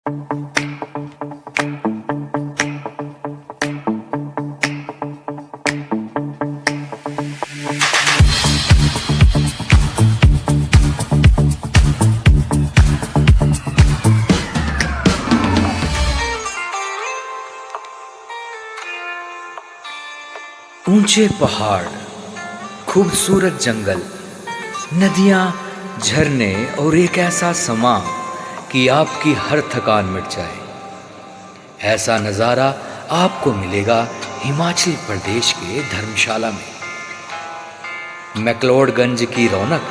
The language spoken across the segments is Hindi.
ऊंचे पहाड़, खूबसूरत जंगल, नदियां, झरने और एक ऐसा समा कि आपकी हर थकान मिट जाए। ऐसा नज़ारा आपको मिलेगा हिमाचल प्रदेश के धर्मशाला में। मैक्लोडगंज की रौनक,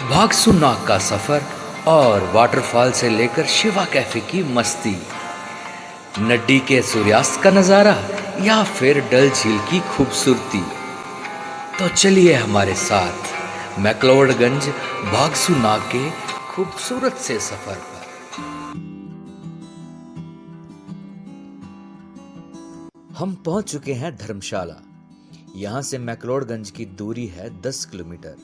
भागसू नाग का सफ़र और वाटरफॉल से लेकर शिवा कैफ़े की मस्ती, नड्डी के सूर्यास्त का नज़ारा या फिर डल झील की खूबसूरती। तो चलिए हमारे साथ मैक्लोडगंज भागसू नाग के खूबसूरत से सफ़र पर। हम पहुंच चुके हैं धर्मशाला। यहाँ से मैक्लोडगंज की दूरी है 10 किलोमीटर।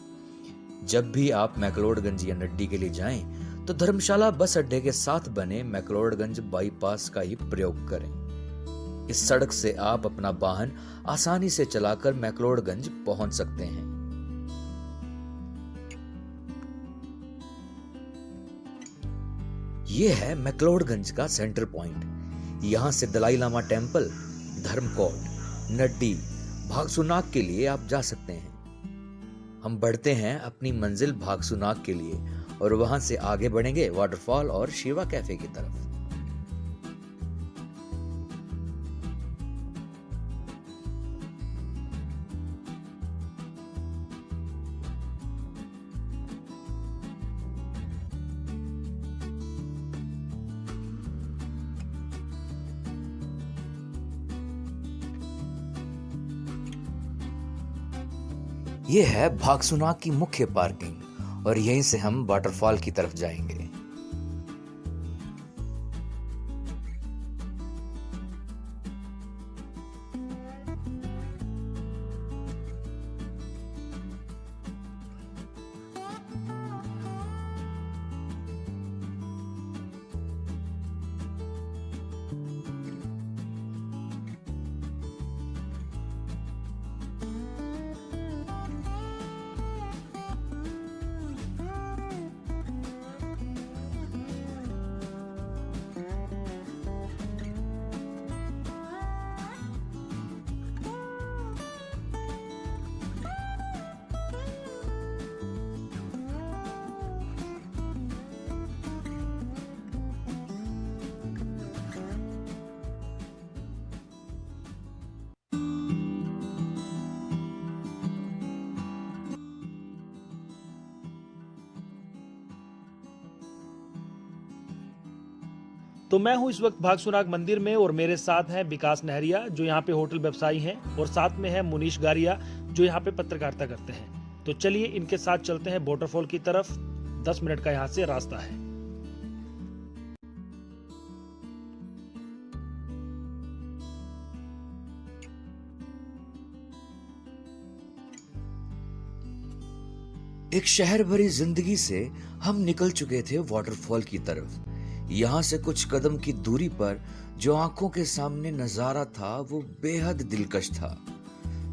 जब भी आप मैक्लोडगंज या नड्डी के लिए जाएं, तो धर्मशाला बस अड्डे के साथ बने मैक्लोडगंज बाईपास का ही प्रयोग करें। इस सड़क से आप अपना वाहन आसानी से चलाकर मैक्लोडगंज पहुंच सकते हैं। यह है मैक्लोडगंज का सेंटर पॉइंट। यहां से दलाई लामा टेम्पल, धर्मकोट, नड्डी, भागसू नाग के लिए आप जा सकते हैं। हम बढ़ते हैं अपनी मंजिल भागसू नाग के लिए और वहां से आगे बढ़ेंगे वाटरफॉल और शिवा कैफे की तरफ। ये है भागसू नाग की मुख्य पार्किंग और यहीं से हम वाटरफॉल की तरफ जाएंगे। तो मैं हूं इस वक्त भागसू नाग मंदिर में और मेरे साथ हैं विकास नहरिया जो यहाँ पे होटल व्यवसायी हैं और साथ में है मुनीश गारिया जो यहाँ पे पत्रकारिता करते हैं। तो चलिए इनके साथ चलते हैं वाटरफॉल की तरफ। 10 मिनट का यहाँ से रास्ता है। एक शहर भरी जिंदगी से हम निकल चुके थे वाटरफॉल की तरफ। यहाँ से कुछ कदम की दूरी पर जो आंखों के सामने नजारा था वो बेहद दिलकश था।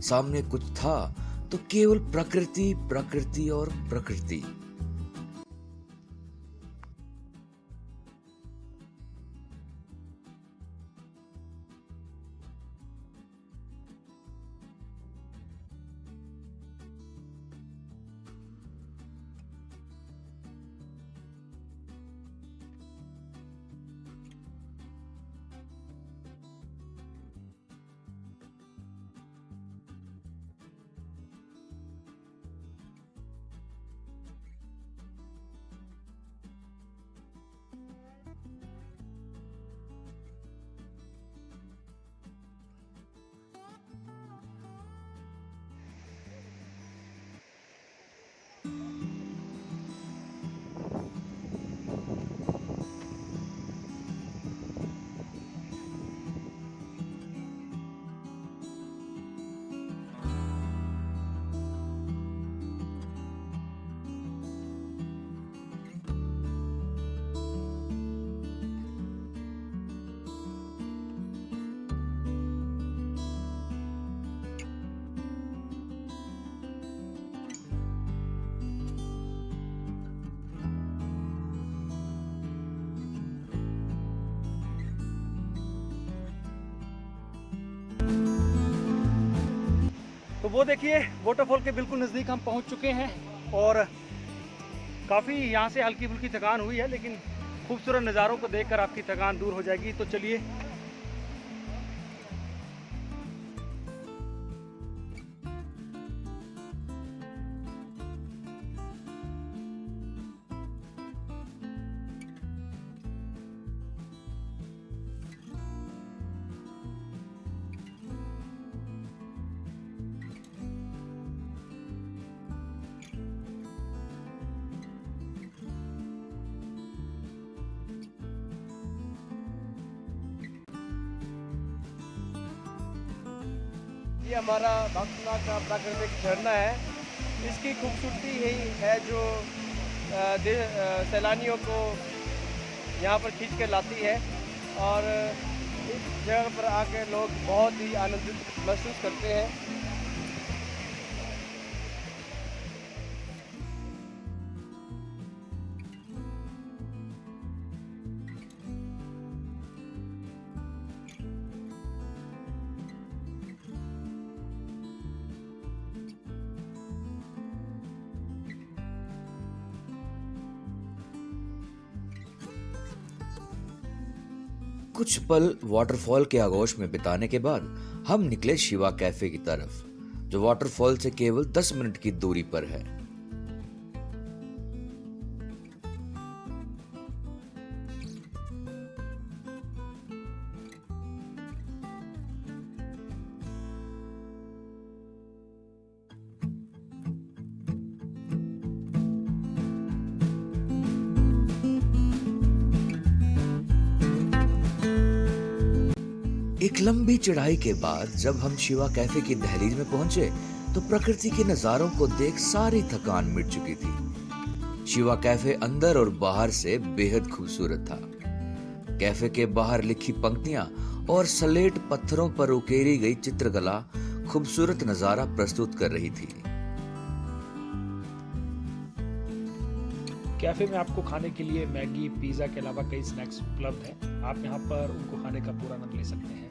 सामने कुछ था तो केवल प्रकृति, प्रकृति और प्रकृति। तो वो देखिए वाटरफॉल के बिल्कुल नज़दीक हम पहुंच चुके हैं और काफ़ी यहाँ से हल्की फुल्की थकान हुई है, लेकिन खूबसूरत नज़ारों को देखकर आपकी थकान दूर हो जाएगी। तो चलिए ये हमारा बागसुनाग का प्राकृतिक झरना है। इसकी खूबसूरती यही है जो सैलानियों को यहाँ पर खींच कर लाती है और इस जगह पर आकर लोग बहुत ही आनंदित महसूस करते हैं। कुछ पल वाटरफॉल के आगोश में बिताने के बाद हम निकले शिवा कैफे की तरफ, जो वाटरफॉल से केवल 10 मिनट की दूरी पर है। एक लंबी चढ़ाई के बाद जब हम शिवा कैफे की दहलीज में पहुंचे तो प्रकृति के नजारों को देख सारी थकान मिट चुकी थी। शिवा कैफे अंदर और बाहर से बेहद खूबसूरत था। कैफे के बाहर लिखी पंक्तियां और स्लेट पत्थरों पर उकेरी गई चित्रकला खूबसूरत नजारा प्रस्तुत कर रही थी। कैफ़े में आपको खाने के लिए मैगी, पिज़्ज़ा के अलावा कई स्नैक्स उपलब्ध हैं। आप यहाँ पर उनको खाने का पूरा आनंद ले सकते हैं।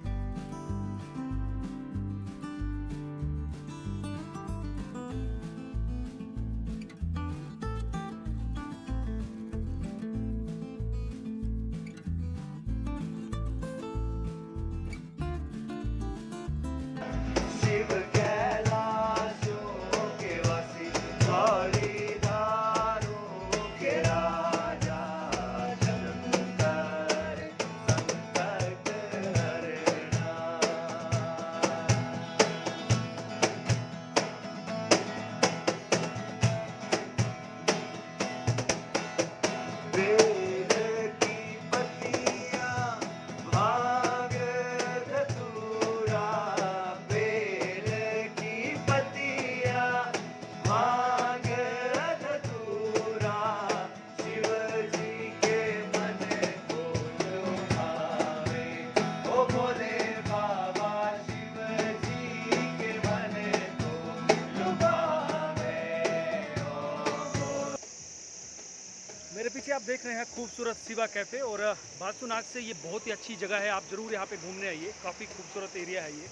मेरे पीछे आप देख रहे हैं खूबसूरत शिवा कैफ़े और बागसुनाग से ये बहुत ही अच्छी जगह है। आप ज़रूर यहाँ पे घूमने आइए, काफ़ी खूबसूरत एरिया है ये।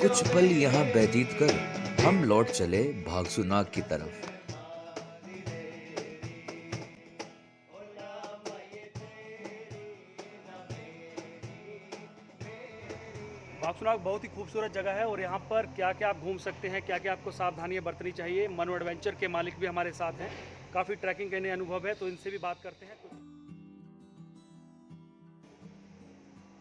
कुछ पल यहाँ व्यतीत कर हम लौट चले बागसुनाग की तरफ। बागसुनाग बहुत ही खूबसूरत जगह है और यहाँ पर क्या क्या आप घूम सकते हैं, क्या क्या आपको सावधानियां बरतनी चाहिए। मनु एडवेंचर के मालिक भी हमारे साथ हैं, काफ़ी ट्रैकिंग करने अनुभव है, तो इनसे भी बात करते हैं।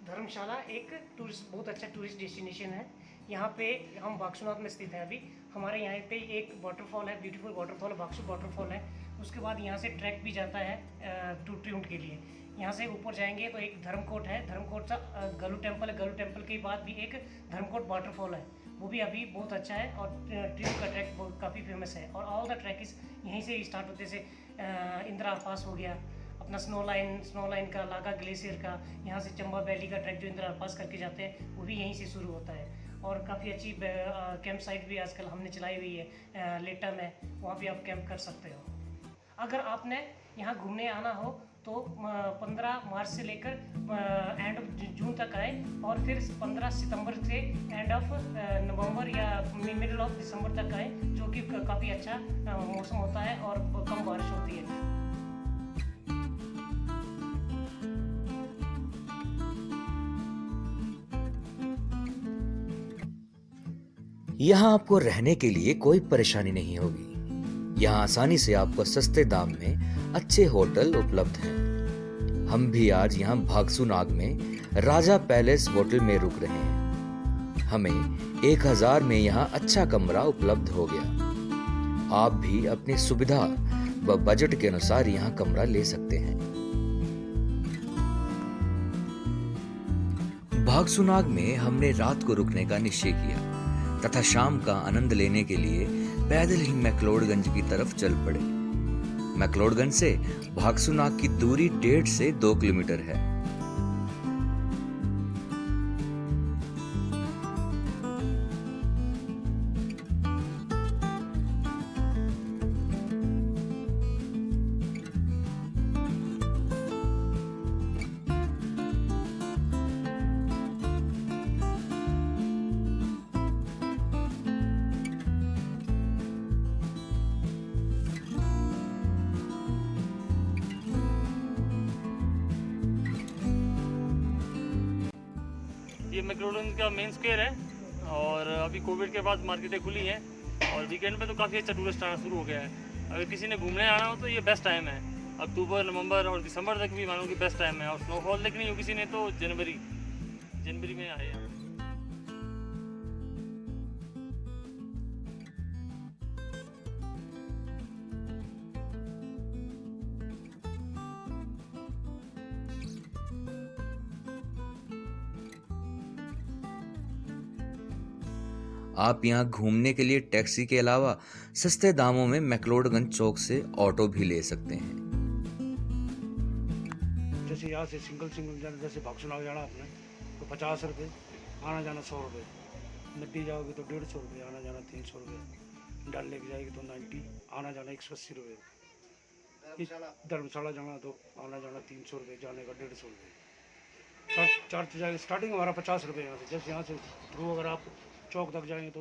धर्मशाला एक टूरिस्ट बहुत अच्छा टूरिस्ट डेस्टिनेशन है। यहाँ पे हम बागसुनाग में स्थित है। अभी हमारे यहाँ पे एक वाटरफॉल है, ब्यूटीफुल वाटरफॉल है, बागसु वाटरफॉल है। उसके बाद यहाँ से ट्रैक भी जाता है टू ट्रिउंड के लिए। यहाँ से ऊपर जाएंगे तो एक धर्मकोट है, धर्मकोट का गलू टेम्पल है, गलू टेम्पल के बाद भी एक धर्मकोट वाटरफॉल है, वो भी अभी बहुत अच्छा है। और ट्रिउंड का ट्रैक काफ़ी फेमस है और ऑल द ट्रैक इस यहीं से स्टार्ट होते से इंदिरा पास हो गया, अपना स्नो लाइन का, लागा ग्लेशियर का, यहाँ से चंबा वैली का ट्रैक जो इंदिरा पास करके जाते हैं वो भी यहीं से शुरू होता है। और काफ़ी अच्छी कैंप साइट भी आजकल हमने चलाई हुई है लेटा में, वहाँ भी आप कैंप कर सकते हो। अगर आपने यहाँ घूमने आना हो तो 15 मार्च से लेकर एंड ऑफ जून तक आए, और फिर 15 सितंबर से एंड ऑफ नवंबर या मिडिल ऑफ दिसंबर तक आए, जो कि काफ़ी अच्छा मौसम होता है और कम बारिश होती है। यहाँ आपको रहने के लिए कोई परेशानी नहीं होगी। यहाँ आसानी से आपको सस्ते दाम में अच्छे होटल उपलब्ध हैं। हम भी आज यहाँ भागसूनाग में राजा पैलेस होटल में रुक रहे हैं। हमें 1000 में यहाँ अच्छा कमरा उपलब्ध हो गया। आप भी अपनी सुविधा व बजट के अनुसार यहाँ कमरा ले सकते हैं। भागसूनाग में हमने रात को रुकने का निश्चय किया तथा शाम का आनंद लेने के लिए पैदल ही मैक्लोडगंज की तरफ चल पड़े। मैक्लोडगंज से भागसूनाग की दूरी 1.5 से 2 किलोमीटर है। ये मैक्लोडगंज का मेन स्क्वायर है और अभी कोविड के बाद मार्केटें खुली हैं और वीकेंड पे तो काफ़ी अच्छा टूरिस्ट आना शुरू हो गया है। अगर किसी ने घूमने आना हो तो ये बेस्ट टाइम है। अक्टूबर, नवंबर और दिसंबर तक भी मानो कि बेस्ट टाइम है। और स्नोफॉल देखनी हो किसी ने तो जनवरी में आए। आप यहाँ घूमने के लिए टैक्सी के अलावा सस्ते दामों में मैक्लोडगंज चौक से ऑटो भी ले सकते हैं। जैसे यहाँ से सिंगल जाना, जैसे भागसूनाग जाना आपने तो 50 रुपये, आना जाना 100 रुपये। नड्डी जाओगे तो 150 रुपये, आना जाना 300 रुपये। डल लेक जाएगी तो 90, आना जाना 180 रुपये। धर्मशाला जाना तो आना जाना 300 रुपये, जाने का 150 रुपये। चार्ज जाएगा स्टार्टिंग हमारा 50 रुपये यहाँ से। जैसे यहाँ से थ्रू अगर आप चौक तक जाएंगे तो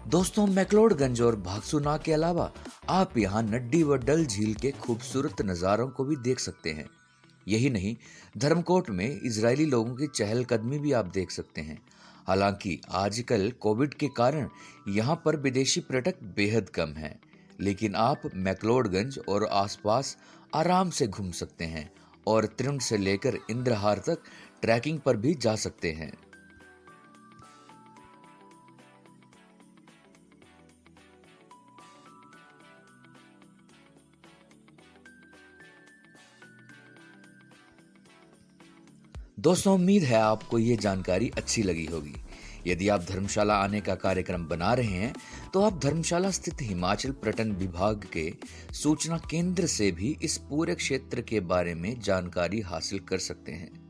दोस्तों, मैक्लोडगंज और भागसूनाग के अलावा आप यहाँ नड्डी व डल झील के खूबसूरत नज़ारों को भी देख सकते हैं। यही नहीं, धर्मकोट में इजरायली लोगों की चहलकदमी भी आप देख सकते हैं। हालांकि आजकल कोविड के कारण यहाँ पर विदेशी पर्यटक बेहद कम हैं, लेकिन आप मैक्लोडगंज और आसपास आराम से घूम सकते हैं और त्रिउंड से लेकर इंद्रहार तक ट्रैकिंग पर भी जा सकते हैं। दोस्तों, उम्मीद है आपको ये जानकारी अच्छी लगी होगी। यदि आप धर्मशाला आने का कार्यक्रम बना रहे हैं तो आप धर्मशाला स्थित हिमाचल पर्यटन विभाग के सूचना केंद्र से भी इस पूरे क्षेत्र के बारे में जानकारी हासिल कर सकते हैं।